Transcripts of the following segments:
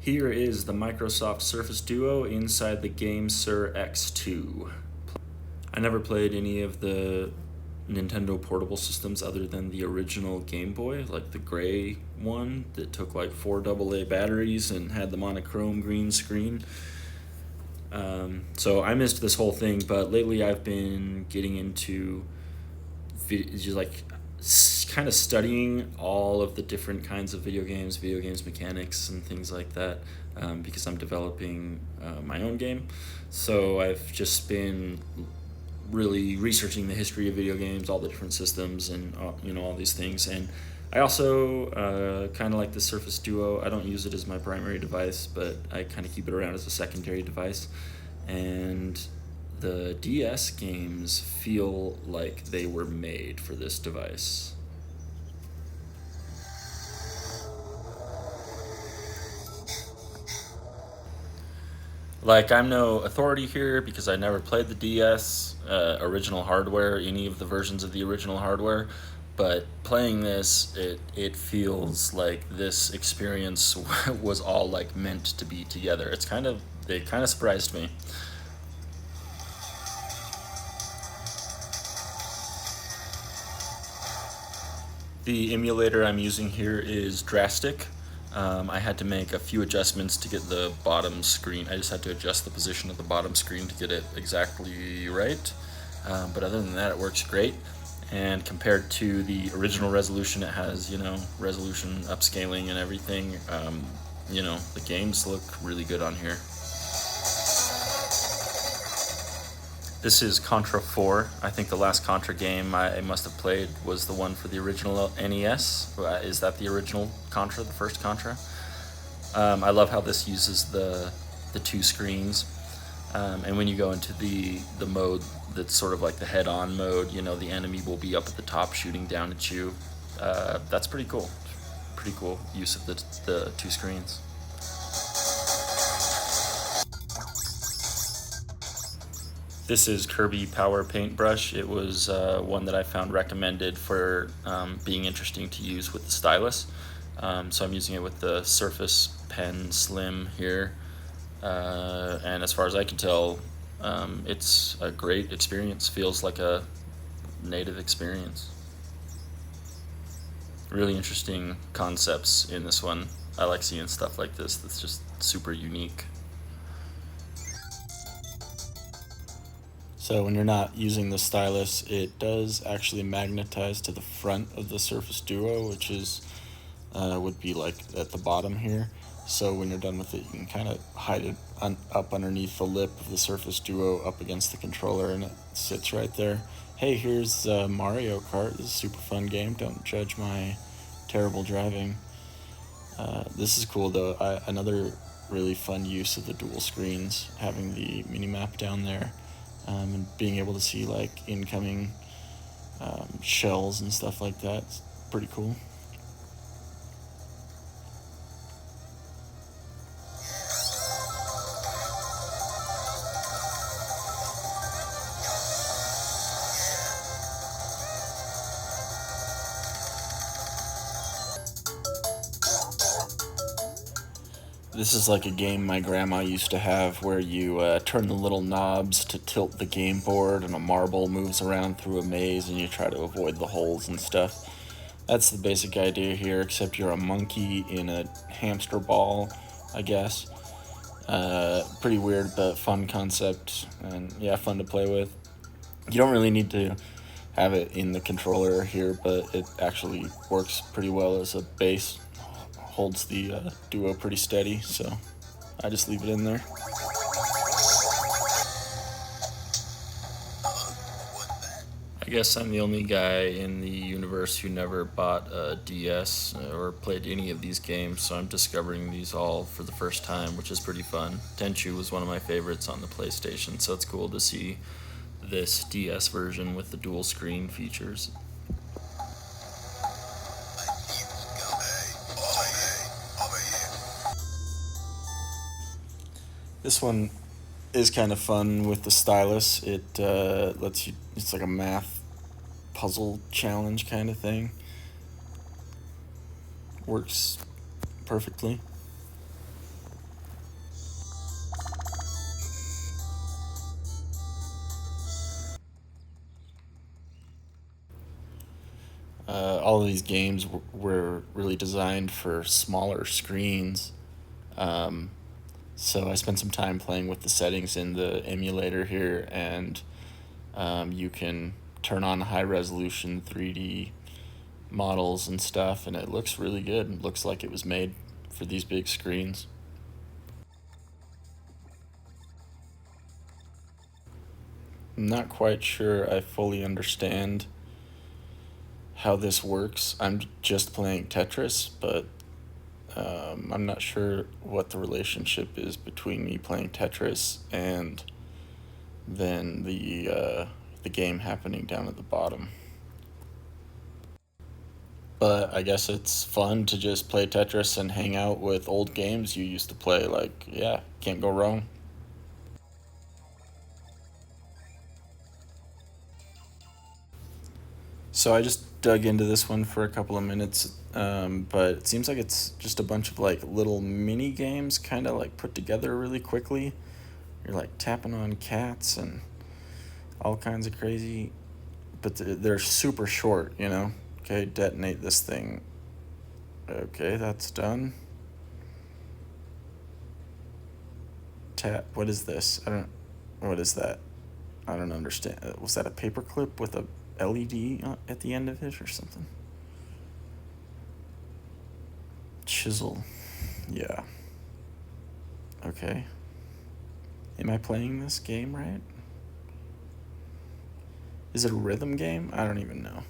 Here is the Microsoft Surface Duo inside the GameSir X2. I never played any of the Nintendo portable systems other than the original Game Boy, like the gray one that took like 4 AA batteries and had the monochrome green screen. So I missed this whole thing, but lately I've been getting into just like kind of studying all of the different kinds of video games mechanics and things like that, because I'm developing my own game. So I've just been really researching the history of video games, all the different systems, and all these things. And I also kind of like the Surface Duo. I don't use it as my primary device, but I kind of keep it around as a secondary device. And the DS games feel like they were made for this device. Like, I'm no authority here because I never played the DS original hardware, any of the versions of the original hardware, but playing this, it feels like this experience was all like meant to be together. It kind of surprised me. The emulator I'm using here is Drastic. I had to make a few adjustments to get the bottom screen. I just had to adjust the position of the bottom screen to get it exactly right. But other than that, it works great. And compared to the original resolution, it has, resolution upscaling and everything. The games look really good on here. This is Contra 4. I think the last Contra game I must have played was the one for the original NES. Is that the original Contra, the first Contra? I love how this uses the 2 screens. And when you go into the mode that's sort of like the head-on mode, the enemy will be up at the top shooting down at you. That's pretty cool. Pretty cool use of the 2 screens. This is Kirby Power Paintbrush. It was one that I found recommended for being interesting to use with the stylus. So I'm using it with the Surface Pen Slim here. And as far as I can tell, it's a great experience. Feels like a native experience. Really interesting concepts in this one. I like seeing stuff like this that's just super unique. So when you're not using the stylus, it does actually magnetize to the front of the Surface Duo, which is would be like at the bottom here. So when you're done with it, you can kind of hide it up underneath the lip of the Surface Duo up against the controller, and it sits right there. Hey, here's Mario Kart. This is a super fun game. Don't judge my terrible driving. This is cool though. Another really fun use of the dual screens, having the mini-map down there. And being able to see like incoming shells and stuff like that. It's pretty cool. This is like a game my grandma used to have where you turn the little knobs to tilt the game board and a marble moves around through a maze and you try to avoid the holes and stuff. That's the basic idea here, except you're a monkey in a hamster ball, I guess. Pretty weird but fun concept, and yeah, fun to play with. You don't really need to have it in the controller here, but it actually works pretty well as a base. Holds the Duo pretty steady, so I just leave it in there. I guess I'm the only guy in the universe who never bought a DS or played any of these games, so I'm discovering these all for the first time, which is pretty fun. Tenchu was one of my favorites on the PlayStation, so it's cool to see this DS version with the dual screen features. This one is kind of fun with the stylus. It lets you, it's like a math puzzle challenge kind of thing. Works perfectly. all of these games were really designed for smaller screens. Um, so I spent some time playing with the settings in the emulator here, and you can turn on high resolution 3D models and stuff, and it looks really good. It looks like it was made for these big screens. I'm not quite sure I fully understand how this works. I'm just playing Tetris, but I'm not sure what the relationship is between me playing Tetris and then the game happening down at the bottom. But I guess it's fun to just play Tetris and hang out with old games you used to play. Like, yeah, can't go wrong. So I just dug into this one for a couple of minutes, but it seems like it's just a bunch of like little mini games, kind of like put together really quickly. You're like tapping on cats and all kinds of crazy, but they're super short, you know? Okay, detonate this thing. Okay, that's done. Tap, what is this? What is that? I don't understand. Was that a paperclip with a LED at the end of it or something? Chisel. Yeah. Okay. Am I playing this game right? Is it a rhythm game? I don't even know.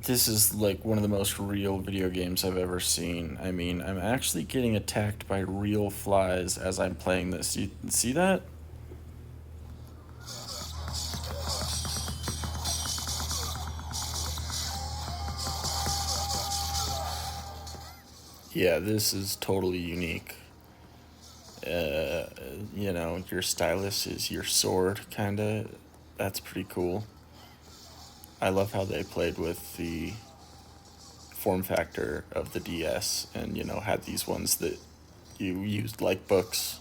This is like one of the most real video games I've ever seen. I mean, I'm actually getting attacked by real flies as I'm playing this. You see that? Yeah, this is totally unique. Uh, you know, your stylus is your sword, kinda. That's pretty cool. I love how they played with the form factor of the DS and, you know, had these ones that you used like books.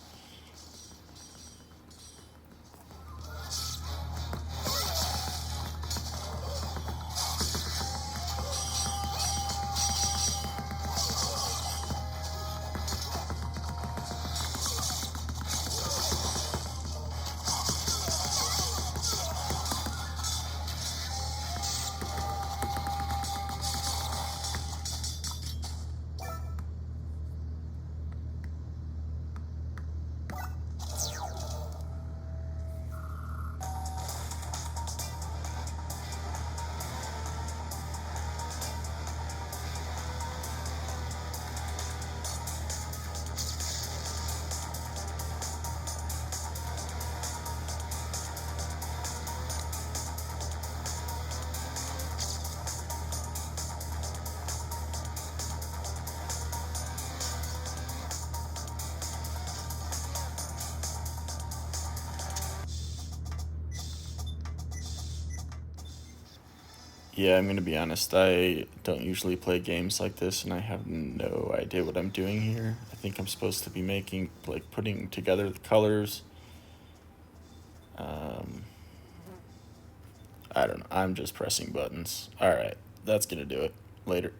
Yeah, I'm gonna be honest. I don't usually play games like this, and I have no idea what I'm doing here. I think I'm supposed to be making, like, putting together the colors. Um, I don't know. I'm just pressing buttons. Alright, that's gonna do it. Later.